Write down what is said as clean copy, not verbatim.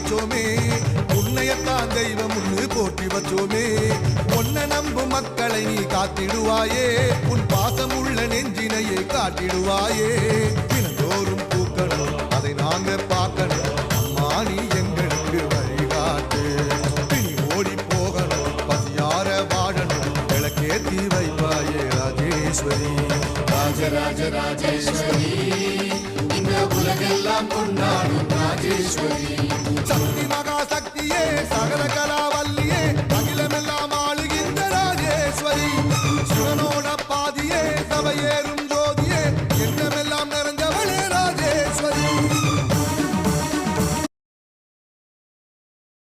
வச்சோமே, உன்னையத்தான் தெய்வம் முன்னு போற்றி வச்சோமே. உன்னை நம்பும் மக்களை நீ காத்திடுவாயே, உன் பாசமுள்ள நெஞ்சினையே காட்டிடுவாயே. தினந்தோறும் பூக்கணும், அதை நாங்க பார்க்கணும். அம்மா நீ எங்களுக்கு வழிகாட்டு. பிணி ஓடி போகணும், பசியார வாழணும், விளக்கேத்தி வைப்பாயே ராஜேஸ்வரி. ராஜராஜ ராஜேஸ்வரி, இந்த உலகெல்லாம் கொண்டாடும் ராஜேஸ்வரி. சக்தி